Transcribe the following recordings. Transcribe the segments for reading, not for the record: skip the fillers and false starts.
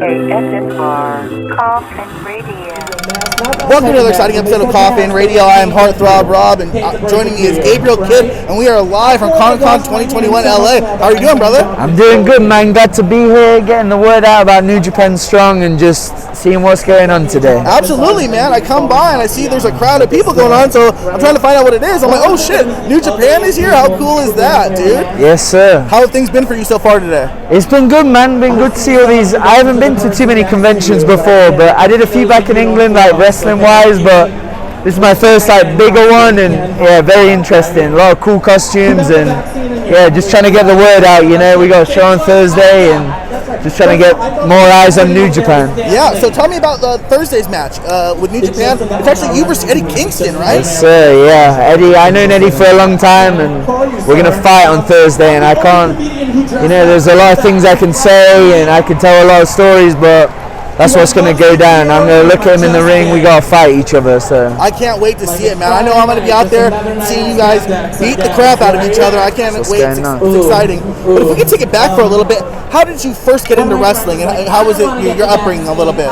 KSNR, Koffin Radio. Welcome to another exciting episode of Koffin Radio. I am Heartthrob Rob, and joining me is Gabriel Kid, and we are live from Con 2021 LA. How are you doing, brother? I'm doing good, man. Glad to be here, getting the word out about New Japan Strong and just seeing what's going on today. Absolutely, man. I come by and I see there's a crowd of people going on, so I'm trying to find out what it is. I'm like, oh shit, New Japan is here? How cool is that, dude? Yes, sir. How have things been for you so far today? It's been good, man. Been good to see all these. I haven't been to too many conventions before, but I did a few back in England, like wrestling-wise, but this is my first like bigger one, and yeah, very interesting. A lot of cool costumes, and yeah, just trying to get the word out. You know, we got a show on Thursday, and just trying to get more eyes on New Japan. Yeah. So tell me about Thursday's match with New Japan. It's actually you versus Eddie Kingston, right? Yes, sir. Yeah, Eddie. I've known Eddie for a long time, and we're gonna fight on Thursday. And I can't, you know, there's a lot of things I can say, and I can tell a lot of stories, but that's what's going to go down. I'm going to look at him in the ring. We got to fight each other. So I can't wait to see it, man. I know I'm going to be out there seeing you guys beat the crap out of each other. I can't wait. It's exciting. But if we can take it back for a little bit, how did you first get into wrestling, and how was it your upbringing a little bit?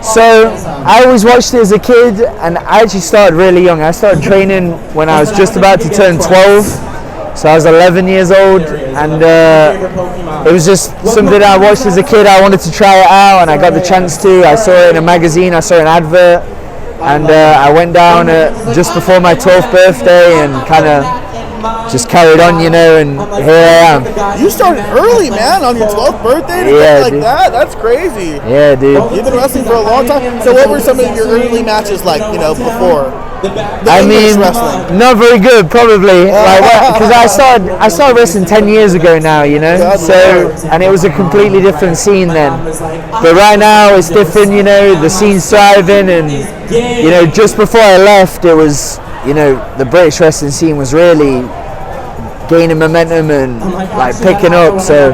So I always watched it as a kid, and I actually started really young. I started training when I was just about to turn 12. So I was 11 years old, and it was just something I watched as a kid. I wanted to try it out, and I got the chance to. I saw it in a magazine, I saw an advert, and I went down just before my 12th birthday and kind of just carried on, you know, and here I am. You started early, man, on your 12th birthday to get like that? That's crazy. Yeah, dude. You've been wrestling for a long time. So what were some of your early matches like, you know, before? I mean, not very good, probably. Because I started wrestling 10 years ago now, you know. So, and it was a completely different scene then. But right now it's different, you know. The scene's thriving, and you know, just before I left, it was, you know, the British wrestling scene was really gaining momentum and like picking up. So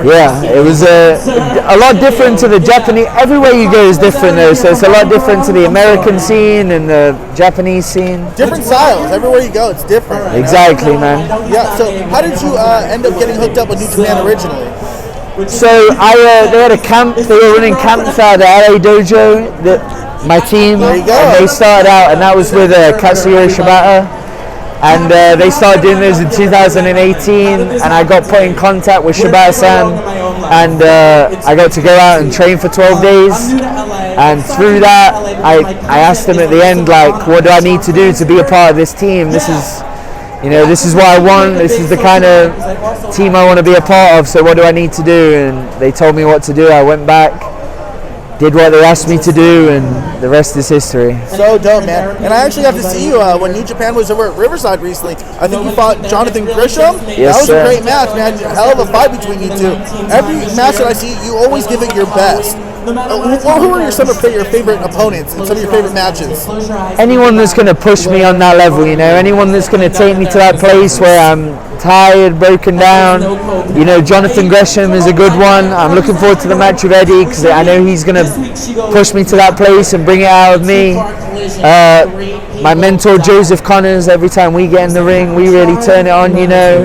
yeah, it was a lot different to the Japanese. Everywhere you go is different though, so it's a lot different to the American scene and the Japanese scene. Different styles everywhere you go. It's different. Exactly, man. Yeah. So how did you end up getting hooked up with New Japan originally? So they had a camp. They were running camps out of the LA dojo. My team. There you go. And they started out, and that was with Katsuhiro Shibata. And they started doing this in 2018, and I got put in contact with Shibata-san, and I got to go out and train for 12 days. And through that, I asked him at the end, like, what do I need to do to be a part of this team? This is, you know, this is what I want. This is the kind of team I want to be a part of. So what do I need to do? And they told me what to do. I went back, did what they asked me to do, and the rest is history. So dope, man. And I actually got to see you when New Japan was over at Riverside recently. I think you fought Jonathan Grisham. Yes, that was sir. a great match, man. Hell of a fight between you two. Every match that I see, you always give it your best. Who are some of your favorite opponents and some of your favorite matches? Anyone that's going to push me on that level, you know, anyone that's going to take me to that place where I'm tired, broken down. You know, Jonathan Gresham is a good one. I'm looking forward to the match with Eddie because I know he's going to push me to that place and bring it out of me. My mentor Joseph Connors, every time we get in the ring, we really turn it on, you know.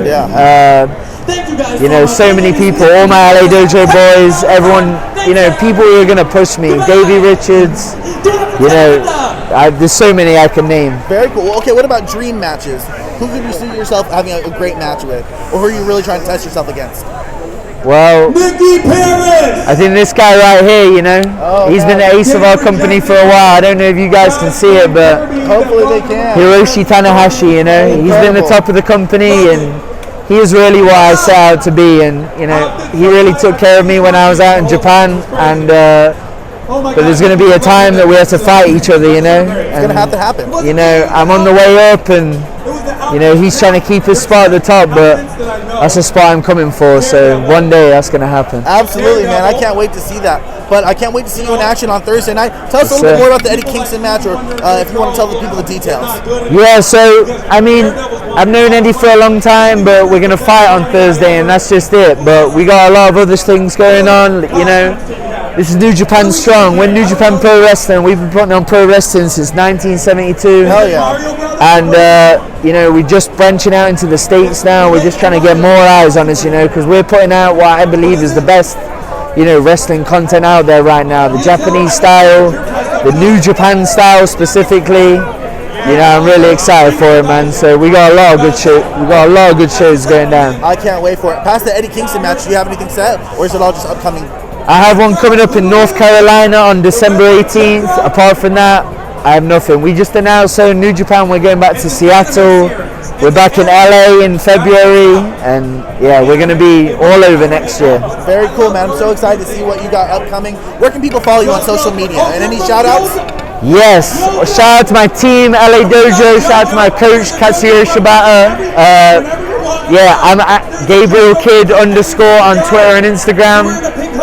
You know, so many people, all my LA Dojo boys, everyone, you know, people who are going to push me. Davey Richards, you know, there's so many I can name. Very cool. Okay, what about dream matches? Who could you see yourself having a great match with? Or who are you really trying to test yourself against? Well, I think this guy right here, you know, he's been the ace of our company for a while. I don't know if you guys can see it, but hopefully they can. Hiroshi Tanahashi, you know, he's been the top of the company, and he is really what I set out to be. And you know, he really took care of me when I was out in Japan, and but there's going to be a time that we have to fight each other, you know. It's going to have to happen. You know, I'm on the way up, and you know, he's trying to keep his spot at the top, but that's a spot I'm coming for, so one day that's going to happen. Absolutely, man. I can't wait to see that. But I can't wait to see you in action on Thursday night. Tell us a little bit more about the Eddie Kingston match, or if you want to tell the people the details. Yeah, so, I mean, I've known Eddie for a long time, but we're going to fight on Thursday, and that's just it. But we got a lot of other things going on, you know. This is New Japan Strong. We're New Japan Pro Wrestling. We've been putting on pro wrestling since 1972. Hell yeah. And, you know, we're just branching out into the States now. We're just trying to get more eyes on us, you know, because we're putting out what I believe is the best, wrestling content out there right now. The Japanese style, the New Japan style specifically. I'm really excited for it, man. So we got a lot of good shit. We got a lot of good shows going down. I can't wait for it. Past the Eddie Kingston match, do you have anything set, or is it all just upcoming? I have one coming up in North Carolina on December 18th. Apart from that, I have nothing. We just announced so New Japan, we're going back to Seattle. We're back in LA in February, and yeah, we're going to be all over next year. Very cool, man. I'm so excited to see what you got upcoming. Where can people follow you on social media? And any shout outs? Yes, shout out to my team, LA Dojo, shout out to my coach, Katsuhiro Shibata. I'm at Gabriel Kid _ on Twitter and Instagram,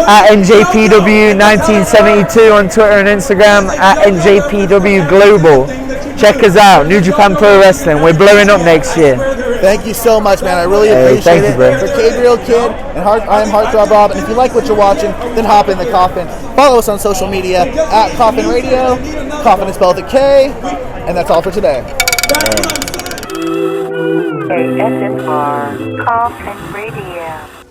at NJPW 1972 on Twitter and Instagram, at NJPW Global. Check us out, New Japan Pro Wrestling. We're blowing up next year. Thank you so much, man. I really appreciate it. Bro. For Gabriel Kid, and I am Heartthrob Bob. And if you like what you're watching, then hop in the Koffin. Follow us on social media at Koffin Radio. Koffin is spelled with a K. And that's all for today. ASMR Koffin Radio.